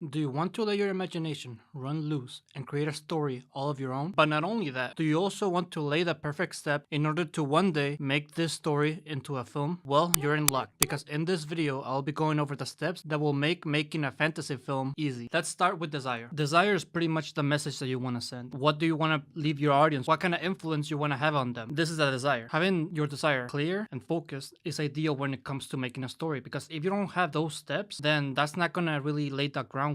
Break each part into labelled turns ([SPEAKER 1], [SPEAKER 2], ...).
[SPEAKER 1] Do you want to let your imagination run loose and create a story all of your own? But not only that, do you also want to lay the perfect step in order to one day make this story into a film? Well, you're in luck, because in this video I'll be going over the steps that will make making a fantasy film easy. Let's start with desire. Desire is pretty much the message that you want to send. What do you want to leave your audience? What kind of influence you want to have on them? This is a desire. Having your desire clear and focused is ideal when it comes to making a story, because if you don't have those steps, then that's not gonna really lay the groundwork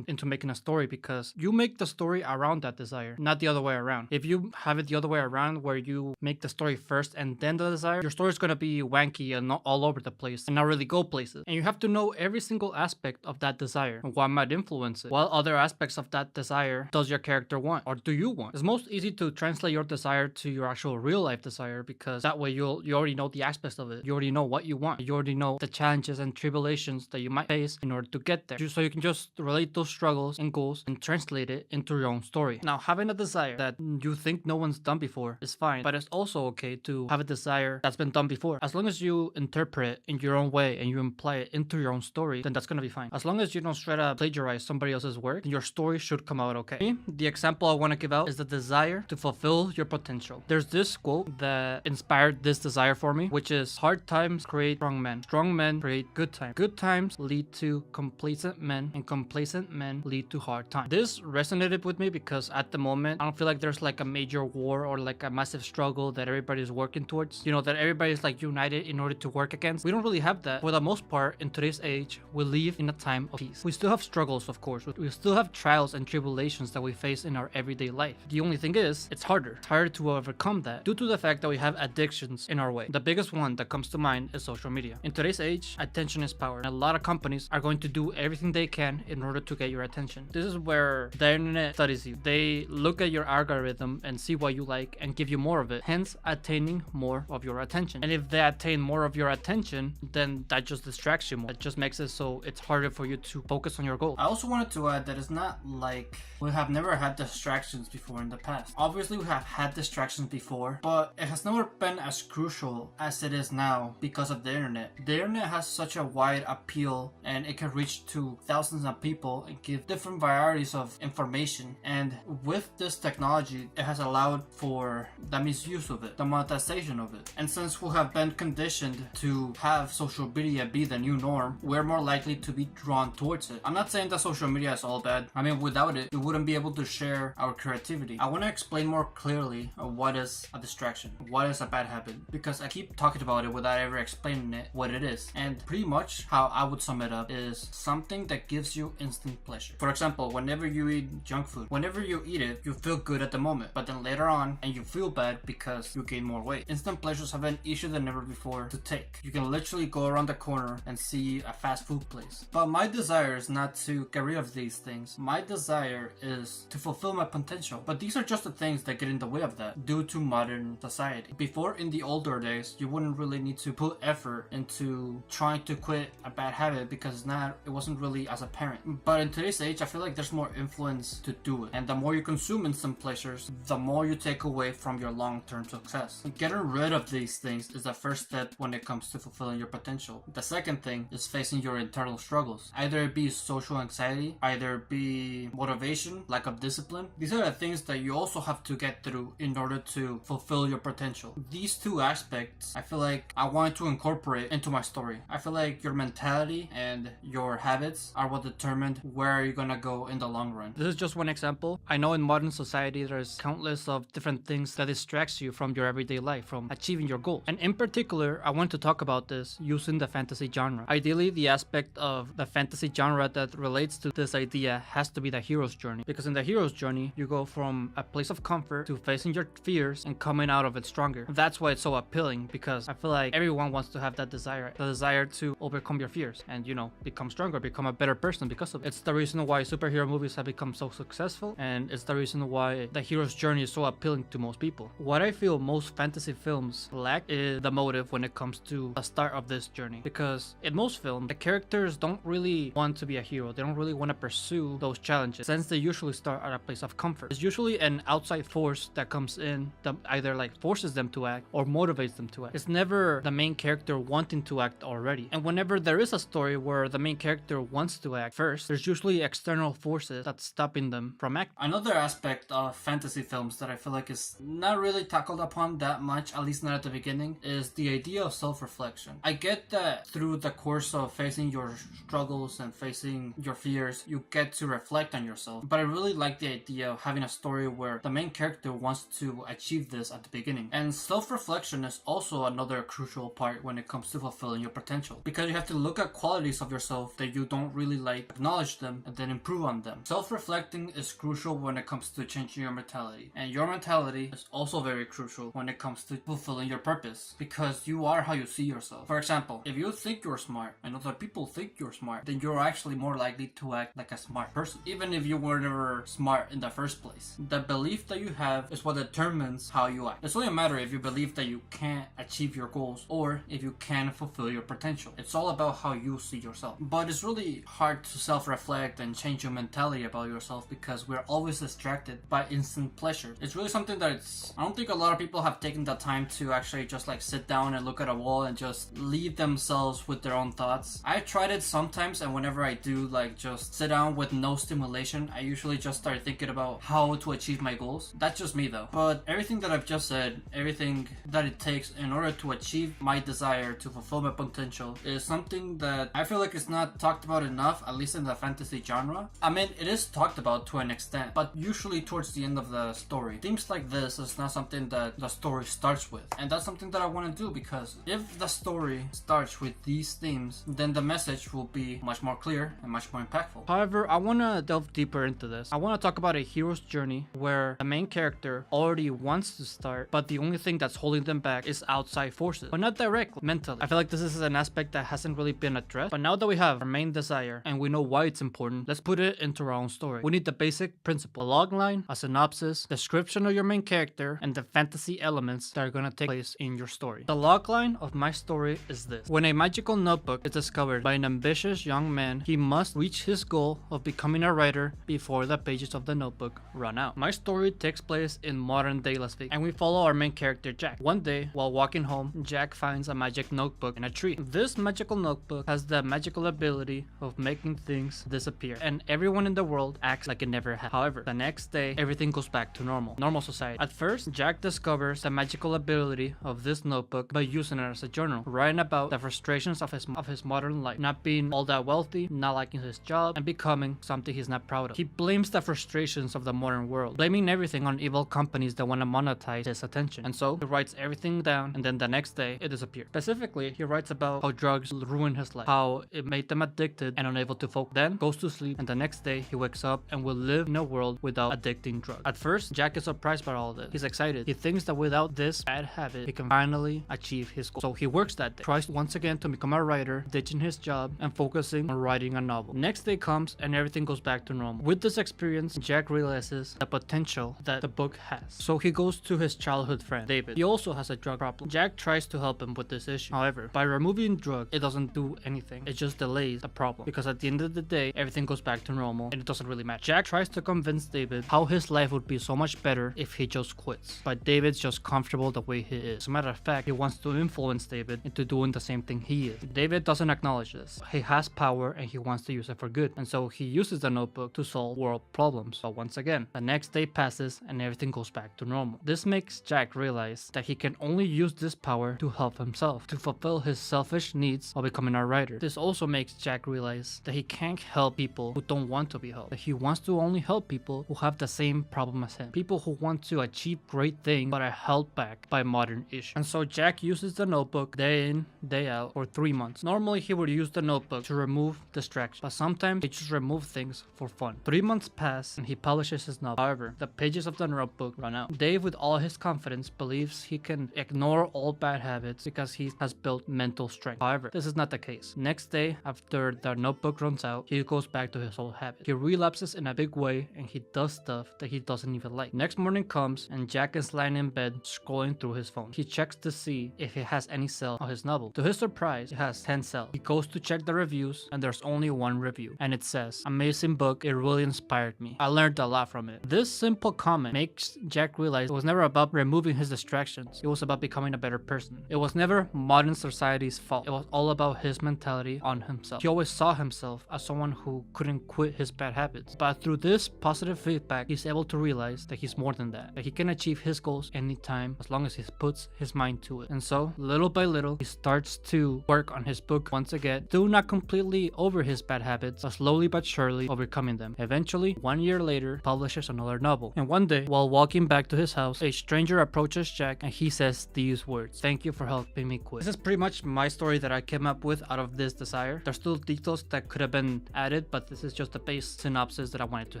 [SPEAKER 1] into making a story, because you make the story around that desire, not the other way around. If you have it the other way around, where you make the story first and then the desire, your story is going to be wanky and not all over the place and not really go places. And you have to know every single aspect of that desire and what might influence it. What other aspects of that desire does your character want, or do you want? It's most easy to translate your desire to your actual real life desire, because that way you already know the aspects of it. You already know what you want. You already know the challenges and tribulations that you might face in order to get there. So you can just relate those struggles and goals and translate it into your own story. Now, having a desire that you think no one's done before is fine, but it's also okay to have a desire that's been done before. As long as you interpret it in your own way and you imply it into your own story, then that's gonna be fine. As long as you don't straight up plagiarize somebody else's work, then your story should come out okay. The example I want to give out is the desire to fulfill your potential. There's this quote that inspired this desire for me, which is, hard times create strong men. Strong men create good times. Good times lead to complacent men, and complacent men lead to hard times. This resonated with me because at the moment, I don't feel like there's like a major war or like a massive struggle that everybody's working towards. You know, that everybody's like united in order to work against. We don't really have that. For the most part, in today's age, we live in a time of peace. We still have struggles, of course. We still have trials and tribulations that we face in our everyday life. The only thing is, it's harder. It's harder to overcome that due to the fact that we have addictions in our way. The biggest one that comes to mind is social media. In today's age, attention is power. And a lot of companies are going to do everything they can in order to get your attention. This is where the internet studies you. They look at your algorithm and see what you like and give you more of it, hence attaining more of your attention. And if they attain more of your attention, then that just distracts you more. It just makes it so it's harder for you to focus on your goal. I also wanted to add that it's not like we have never had distractions before in the past. Obviously, we have had distractions before, but it has never been as crucial as it is now because of the internet. The internet has such a wide appeal, and it can reach to thousands of people and give different varieties of information. And with this technology, it has allowed for the misuse of it, the monetization of it. And since we have been conditioned to have social media be the new norm, we're more likely to be drawn towards it. I'm not saying that social media is all bad. I mean, without it, we wouldn't be able to share our creativity. I want to explain more clearly what is a distraction, what is a bad habit, because I keep talking about it without ever explaining it what it is. And pretty much how I would sum it up is something that gives you instant pleasure. For example, whenever you eat junk food, whenever you eat it, you feel good at the moment, but then later on, and you feel bad because you gain more weight. Instant pleasures have been easier than ever before to take. You can literally go around the corner and see a fast food place. But my desire is not to get rid of these things. My desire is to fulfill my potential. But these are just the things that get in the way of that due to modern society. Before, in the older days, you wouldn't really need to put effort into trying to quit a bad habit because it wasn't really as apparent. But in today's age, I feel like there's more influence to do it. And the more you consume instant pleasures, the more you take away from your long-term success. Getting rid of these things is the first step when it comes to fulfilling your potential. The second thing is facing your internal struggles. Either it be social anxiety, either it be motivation, lack of discipline. These are the things that you also have to get through in order to fulfill your potential. These two aspects, I feel like I wanted to incorporate into my story. I feel like your mentality and your habits are what determine where you're gonna go in the long run. This is just one example. I know in modern society there's countless of different things that distracts you from your everyday life, from achieving your goals. And in particular, I want to talk about this using the fantasy genre. Ideally, the aspect of the fantasy genre that relates to this idea has to be the hero's journey, because in the hero's journey, you go from a place of comfort to facing your fears and coming out of it stronger. That's why it's so appealing, because I feel like everyone wants to have that desire, the desire to overcome your fears and, you know, become stronger, become a better person because of it. It's the reason why superhero movies have become so successful, and it's the reason why the hero's journey is so appealing to most people. What I feel most fantasy films lack is the motive when it comes to the start of this journey, because in most films, the characters don't really want to be a hero. They don't really want to pursue those challenges, since they usually start at a place of comfort. It's usually an outside force that comes in that either like forces them to act or motivates them to act. It's never the main character wanting to act already. And whenever there is a story where the main character wants to act first, first, there's usually external forces that's stopping them from acting. Another aspect of fantasy films that I feel like is not really tackled upon that much, at least not at the beginning, is the idea of self-reflection. I get that through the course of facing your struggles and facing your fears, you get to reflect on yourself. But I really like the idea of having a story where the main character wants to achieve this at the beginning. And self-reflection is also another crucial part when it comes to fulfilling your potential, because you have to look at qualities of yourself that you don't really like, acknowledge them, and then improve on them. Self-reflecting is crucial when it comes to changing your mentality, and your mentality is also very crucial when it comes to fulfilling your purpose, because you are how you see yourself. For example, if you think you're smart and other people think you're smart, then you're actually more likely to act like a smart person, even if you were never smart in the first place. The belief that you have is what determines how you act. It's only a matter if you believe that you can't achieve your goals or if you can fulfill your potential. It's all about how you see yourself. But it's really hard to self-reflect and change your mentality about yourself because we're always distracted by instant pleasure. It's really something that I don't think a lot of people have taken the time to actually just like sit down and look at a wall and just leave themselves with their own thoughts. I've tried it sometimes, and whenever I do like just sit down with no stimulation, I usually just start thinking about how to achieve my goals. That's just me though. But everything that I've just said, everything that it takes in order to achieve my desire to fulfill my potential is something that I feel like it's not talked about enough, at least in the fantasy genre. I mean, it is talked about to an extent, but usually towards the end of the story. Themes like this is not something that the story starts with, and that's something that I want to do, because if the story starts with these themes, then the message will be much more clear and much more impactful. However, I want to delve deeper into this. I want to talk about a hero's journey where the main character already wants to start, but the only thing that's holding them back is outside forces, but not directly, mentally. I feel like this is an aspect that hasn't really been addressed, but now that we have our main desire and we know why it's important, let's put it into our own story. We need the basic principle, a logline, a synopsis, description of your main character, and the fantasy elements that are going to take place in your story. The logline of my story is this. When a magical notebook is discovered by an ambitious young man, he must reach his goal of becoming a writer before the pages of the notebook run out. My story takes place in modern day Las Vegas, and we follow our main character Jack. One day, while walking home, Jack finds a magic notebook in a tree. This magical notebook has the magical ability of making things disappear, and everyone in the world acts like it never happened. However, the next day, everything goes back to normal society. At first, Jack discovers the magical ability of this notebook by using it as a journal, writing about the frustrations of his modern life, not being all that wealthy, not liking his job, and becoming something he's not proud of. He blames the frustrations of the modern world, blaming everything on evil companies that want to monetize his attention. And so he writes everything down, and then the next day it disappears. Specifically, he writes about how drugs ruined his life, how it made them addicted and unable to focus. Then goes to sleep, and the next day he wakes up and will live in a world without addicting drugs. At first, Jack is surprised by all this. He's excited. He thinks that without this bad habit, he can finally achieve his goal. So he works that day, tries once again to become a writer, ditching his job and focusing on writing a novel. Next day comes and everything goes back to normal. With this experience, Jack realizes the potential that the book has. So he goes to his childhood friend, David. He also has a drug problem. Jack tries to help him with this issue. However, by removing drugs, it doesn't do anything. It just delays the problem, because at the end of the day, everything goes back to normal and it doesn't really matter. Jack tries to convince David how his life would be so much better if he just quits, but David's just comfortable the way he is. As a matter of fact, he wants to influence David into doing the same thing he is. David doesn't acknowledge this. He has power and he wants to use it for good, and so he uses the notebook to solve world problems. But once again, the next day passes and everything goes back to normal. This makes Jack realize that he can only use this power to help himself, to fulfill his selfish needs while becoming a writer. This also makes Jack realize that he can't help people who don't want to be helped, that he wants to only help people who have the same problem as him, people who want to achieve great things but are held back by modern issues. And so Jack uses the notebook day in, day out for 3 months. Normally he would use the notebook to remove distractions, but sometimes he just removes things for fun. 3 months pass and he publishes his novel. However, the pages of the notebook run out. Dave, with all his confidence, believes he can ignore all bad habits because he has built mental strength. However, this is not the case. Next day, after the notebook runs out, he goes back to his old habit. He relapses in a big way and he does stuff that he doesn't even like. Next morning comes and Jack is lying in bed scrolling through his phone. He checks to see if it has any sale on his novel. To his surprise, it has 10 sales. He goes to check the reviews and there's only one review, and it says, "Amazing book, it really inspired me. I learned a lot from it." This simple comment makes Jack realize it was never about removing his distractions. It was about becoming a better person. It was never modern society's fault. It was all about his mentality on himself. He always saw himself as someone who couldn't quit his bad habits. But through this positive feedback, he's able to realize that he's more than that he can achieve his goals anytime as long as he puts his mind to it. And so, little by little, he starts to work on his book once again, still not completely over his bad habits, but slowly but surely overcoming them. Eventually, 1 year later, publishes another novel. And one day, while walking back to his house, a stranger approaches Jack and he says these words: "Thank you for helping me quit." This is pretty much my story that I came up with out of this desire. There's still details that could have been added, but this is just the base synopsis that I wanted to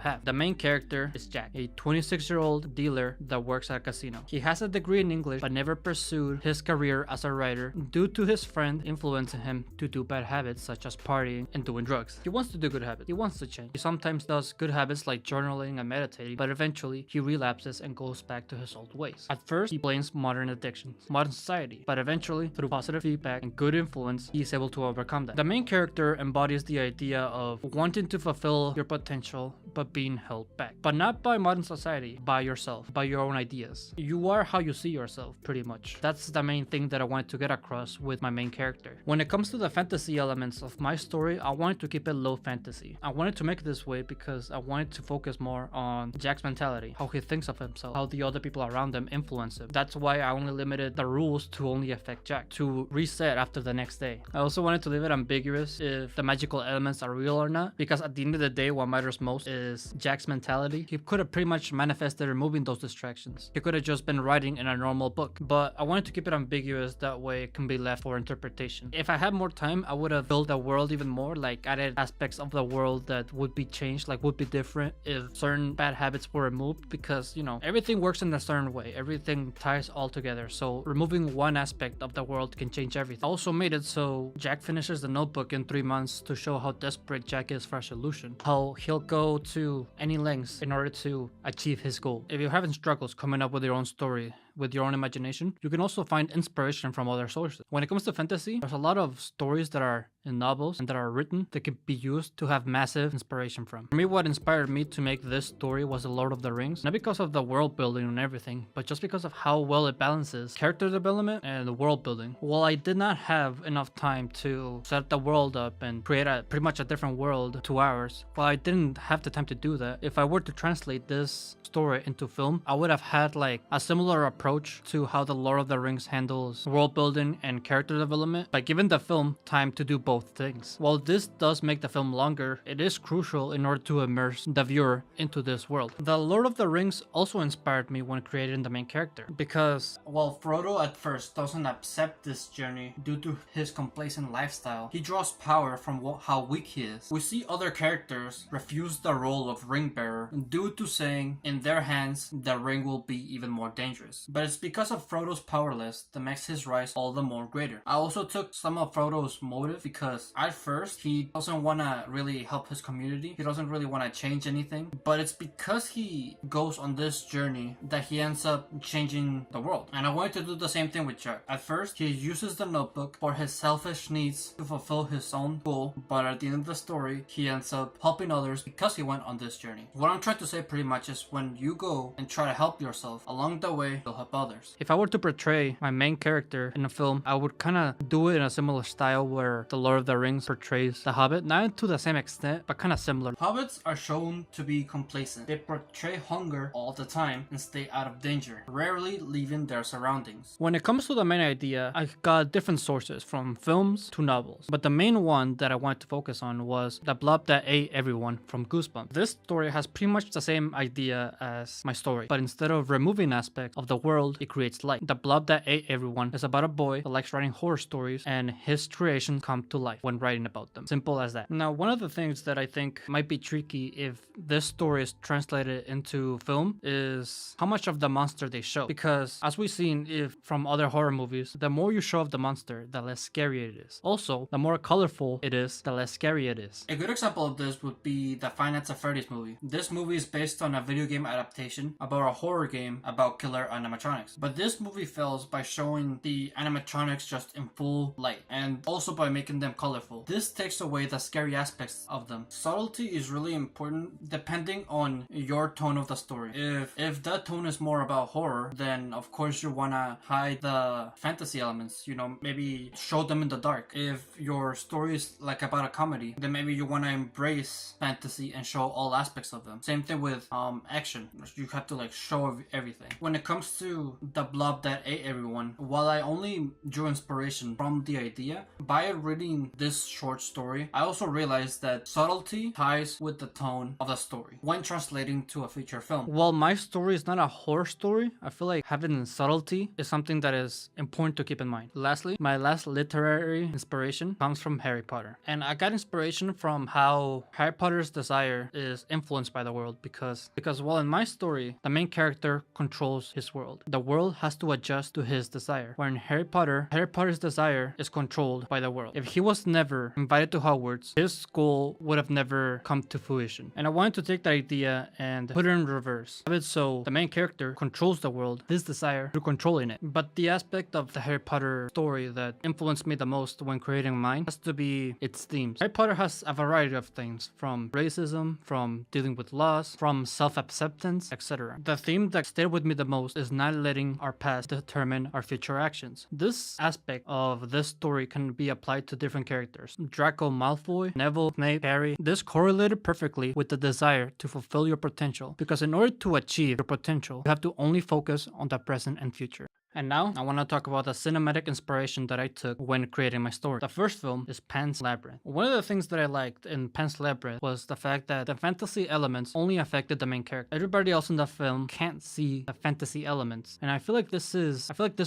[SPEAKER 1] have. The main character is Jack, a 26-year-old dealer that works at a casino. He has a degree in English but never pursued his career as a writer due to his friend influencing him to do bad habits such as partying and doing drugs. He wants to do good habits. He wants to change. He sometimes does good habits like journaling and meditating, but eventually he relapses and goes back to his old ways. At first, he blames modern addictions, modern society, but eventually, through positive feedback and good influence, he is able to overcome that. The main character embodies the idea of wanting to fulfill your potential but being held back. But not by modern society, by yourself, by your own ideas. You are how you see yourself, pretty much. That's the main thing that I wanted to get across with my main character. When it comes to the fantasy elements of my story, I wanted to keep it low fantasy. I wanted to make it this way because I wanted to focus more on Jack's mentality, how he thinks of himself, how the other people around him influence him. That's why I only limited the rules to only affect Jack, to reset after the next day. I also wanted to leave it ambiguous if the magical elements are real or not, because at the end of the day, what matters most is Jack's mentality. He could have pretty much manifested removing those distractions. He could have just been writing in a normal book, but I wanted to keep it ambiguous, that way it can be left for interpretation. If I had more time, I would have built the world even more, like added aspects of the world that would be changed, like would be different if certain bad habits were removed, because, you know, everything works in a certain way. Everything ties all together, so removing one aspect of the world can change everything. I also made it so Jack finishes the notebook in 3 months to show how desperate Jack is for a solution, how he'll go to any lengths in order to achieve his goal. If you're having struggles coming up with your own story, with your own imagination, you can also find inspiration from other sources. When it comes to fantasy, there's a lot of stories that are in novels and that are written that can be used to have massive inspiration from. For me, what inspired me to make this story was The Lord of the Rings, not because of the world building and everything, but just because of how well it balances character development and the world building. While I did not have enough time to set the world up and create pretty much a different world 2 hours, while I didn't have the time to do that, if I were to translate this story into film, I would have had like a similar approach to how The Lord of the Rings handles world building and character development by giving the film time to do both things. While this does make the film longer, it is crucial in order to immerse the viewer into this world. The Lord of the Rings also inspired me when creating the main character, because while Frodo at first doesn't accept this journey due to his complacent lifestyle, he draws power from how weak he is. We see other characters refuse the role of ring bearer due to saying in their hands the ring will be even more dangerous. But it's because of Frodo's powerless that makes his rise all the more greater. I also took some of Frodo's motive because at first he doesn't want to really help his community. He doesn't really want to change anything. But it's because he goes on this journey that he ends up changing the world. And I wanted to do the same thing with Jack. At first, he uses the notebook for his selfish needs to fulfill his own goal. But at the end of the story, he ends up helping others because he went on this journey. What I'm trying to say pretty much is when you go and try to help yourself, along the way, you'll help others. If I were to portray my main character in a film, I would kind of do it in a similar style where The Lord of the Rings portrays The Hobbit, not to the same extent, but kind of similar. Hobbits are shown to be complacent. They portray hunger all the time and stay out of danger, rarely leaving their surroundings. When it comes to the main idea, I got different sources from films to novels, but the main one that I wanted to focus on was The Blob That Ate Everyone from Goosebumps. This story has pretty much the same idea as my story, but instead of removing aspects of the world, it creates light. The Blob That Ate Everyone is about a boy that likes writing horror stories, and his creations come to life when writing about them. Simple as that. Now, one of the things that I think might be tricky if this story is translated into film is how much of the monster they show. Because as we've seen from other horror movies, the more you show of the monster, the less scary it is. Also, the more colorful it is, the less scary it is. A good example of this would be the Five Nights at Freddy's movie. This movie is based on a video game adaptation about a horror game about killer animatronics. animatronics. But this movie fails by showing the animatronics just in full light, and also by making them colorful. This takes away the scary aspects of them. Subtlety is really important depending on your tone of the story. If that tone is more about horror, then of course you wanna hide the fantasy elements, you know, maybe show them in the dark. If your story is like about a comedy, then maybe you wanna embrace fantasy and show all aspects of them. Same thing with action. You have to like show everything. When it comes to the blob that ate everyone, while I only drew inspiration from the idea, by reading this short story, I also realized that subtlety ties with the tone of the story when translating to a feature film. While my story is not a horror story, I feel like having subtlety is something that is important to keep in mind. Lastly, my last literary inspiration comes from Harry Potter. And I got inspiration from how Harry Potter's desire is influenced by the world because while in my story, the main character controls his world. The world has to adjust to his desire. Where in Harry Potter's desire is controlled by the world. If he was never invited to Hogwarts, his goal would have never come to fruition. And I wanted to take that idea and put it in reverse. Have it so the main character controls the world, his desire, through controlling it. But the aspect of the Harry Potter story that influenced me the most when creating mine has to be its themes. Harry Potter has a variety of things, from racism, from dealing with loss, from self-acceptance, etc. The theme that stayed with me the most is not letting our past determine our future actions. This aspect of this story can be applied to different characters. Draco Malfoy, Neville, Snape, Harry. This correlated perfectly with the desire to fulfill your potential, because in order to achieve your potential, you have to only focus on the present and future. And now, I want to talk about the cinematic inspiration that I took when creating my story. The first film is Pan's Labyrinth. One of the things that I liked in Pan's Labyrinth was the fact that the fantasy elements only affected the main character. Everybody else in the film can't see the fantasy elements. And I feel like this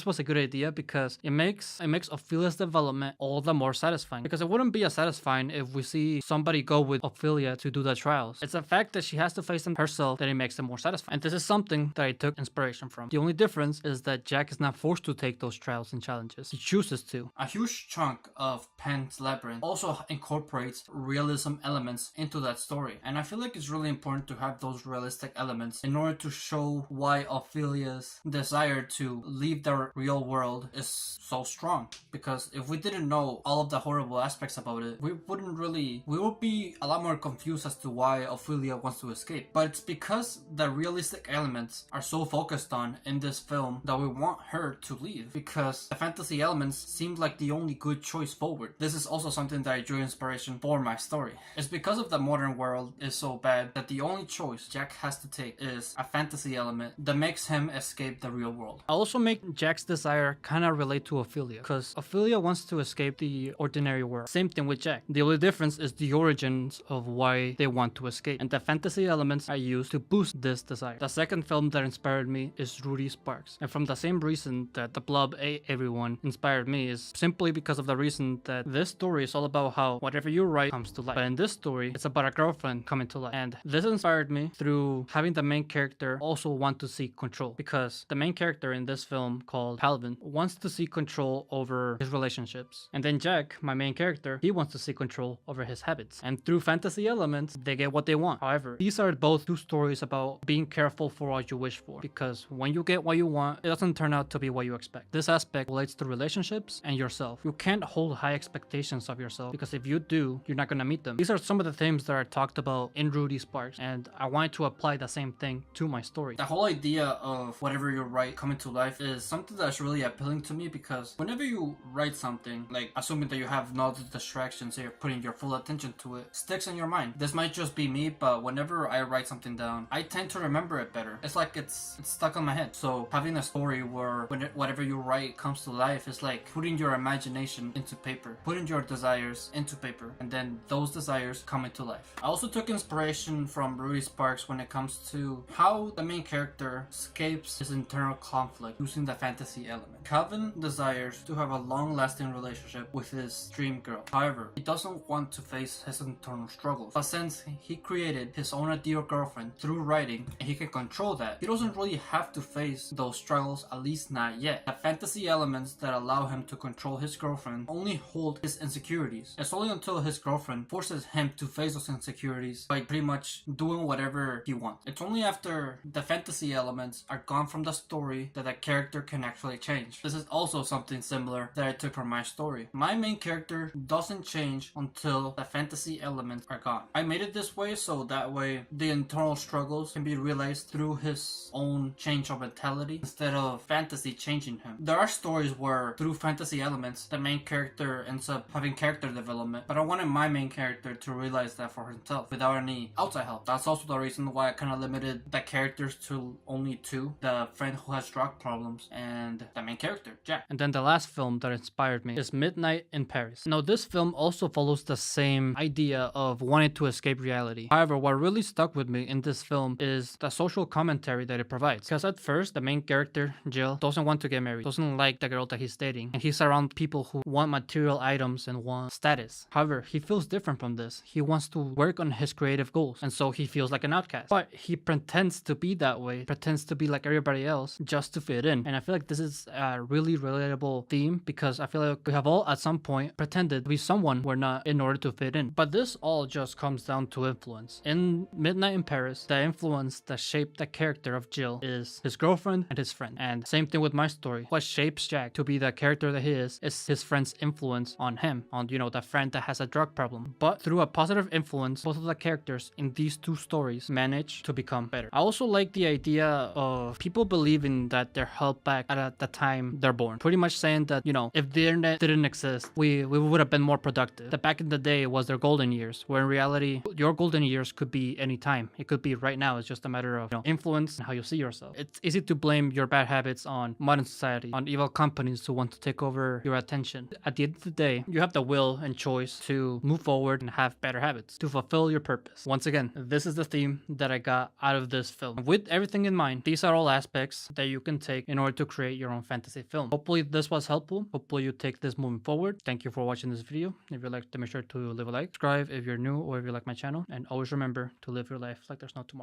[SPEAKER 1] was a good idea because it makes Ophelia's development all the more satisfying. Because it wouldn't be as satisfying if we see somebody go with Ophelia to do the trials. It's the fact that she has to face them herself that it makes them more satisfying. And this is something that I took inspiration from. The only difference is that Jack is not forced to take those trials and challenges. He chooses to. A huge chunk of Pan's Labyrinth also incorporates realism elements into that story. And I feel like it's really important to have those realistic elements in order to show why Ophelia's desire to leave the real world is so strong. Because if we didn't know all of the horrible aspects about it, we would be a lot more confused as to why Ophelia wants to escape. But it's because the realistic elements are so focused on in this film that we want her to leave, because the fantasy elements seemed like the only good choice forward. This is also something that I drew inspiration for my story. It's because of the modern world is so bad that the only choice Jack has to take is a fantasy element that makes him escape the real world. I also make Jack's desire kind of relate to Ophelia, because Ophelia wants to escape the ordinary world. Same thing with Jack. The only difference is the origins of why they want to escape, and the fantasy elements I use to boost this desire. The second film that inspired me is Rudy Sparks, and from the same reason that The Blob Ate Everyone inspired me is simply because of the reason that this story is all about how whatever you write comes to life. But in this story, it's about a girlfriend coming to life. And this inspired me through having the main character also want to seek control, because the main character in this film, called Calvin, wants to seek control over his relationships. And then Jack, my main character, he wants to seek control over his habits. And through fantasy elements, they get what they want. However, these are both two stories about being careful for what you wish for, because when you get what you want, it doesn't turn out to be what you expect. This aspect relates to relationships and yourself. You can't hold high expectations of yourself, because if you do, you're not gonna meet them. These are some of the themes that are talked about in Rudy Sparks, and I wanted to apply the same thing to my story. The whole idea of whatever you write coming to life is something that's really appealing to me, because whenever you write something, like assuming that you have no distractions, so you're putting your full attention to it, sticks in your mind. This might just be me, but whenever I write something down, I tend to remember it better. It's like it's stuck on my head. So having a story where whatever you write comes to life is like putting your imagination into paper, putting your desires into paper, and then those desires come into life. I also took inspiration from Rudy Sparks when it comes to how the main character escapes his internal conflict using the fantasy element. Calvin desires to have a long-lasting relationship with his dream girl. However, he doesn't want to face his internal struggles. But since he created his own ideal girlfriend through writing, and he can control that, he doesn't really have to face those struggles, at least least not yet. The fantasy elements that allow him to control his girlfriend only hold his insecurities. It's only until his girlfriend forces him to face those insecurities by pretty much doing whatever he wants. It's only after the fantasy elements are gone from the story that the character can actually change. This is also something similar that I took from my story. My main character doesn't change until the fantasy elements are gone. I made it this way so that way the internal struggles can be realized through his own change of mentality instead of fantasy changing him. There are stories where through fantasy elements the main character ends up having character development, but I wanted my main character to realize that for himself without any outside help. That's also the reason why I kind of limited the characters to only two: the friend who has drug problems and the main character, Jack. And then the last film that inspired me is Midnight in Paris. Now this film also follows the same idea of wanting to escape reality. However, what really stuck with me in this film is the social commentary that it provides. Because at first, the main character, Jill, doesn't want to get married, doesn't like the girl that he's dating, and he's around people who want material items and want status. However, he feels different from this. He wants to work on his creative goals, and so he feels like an outcast. But he pretends to be that way, pretends to be like everybody else just to fit in. And I feel like this is a really relatable theme because I feel like we have all at some point pretended to be someone we're not in order to fit in. But this all just comes down to influence. In Midnight in Paris, the influence that shaped the character of Jill is his girlfriend and his friend. And same thing with my story. What shapes Jack to be the character that he is his friend's influence on him, on, you know, the friend that has a drug problem. But through a positive influence, both of the characters in these two stories manage to become better. I also like the idea of people believing that they're held back at the time they're born. Pretty much saying that, you know, if the internet didn't exist, we would have been more productive. That back in the day was their golden years, where in reality, your golden years could be any time. It could be right now. It's just a matter of, you know, influence and how you see yourself. It's easy to blame your bad habits on modern society, on evil companies who want to take over your attention. At the end of the day, you have the will and choice to move forward and have better habits, to fulfill your purpose. Once again, this is the theme that I got out of this film. With everything in mind, these are all aspects that you can take in order to create your own fantasy film. Hopefully this was helpful. Hopefully you take this moving forward. Thank you for watching this video. If you liked it, make sure to leave a like, subscribe if you're new or if you like my channel, and always remember to live your life like there's no tomorrow.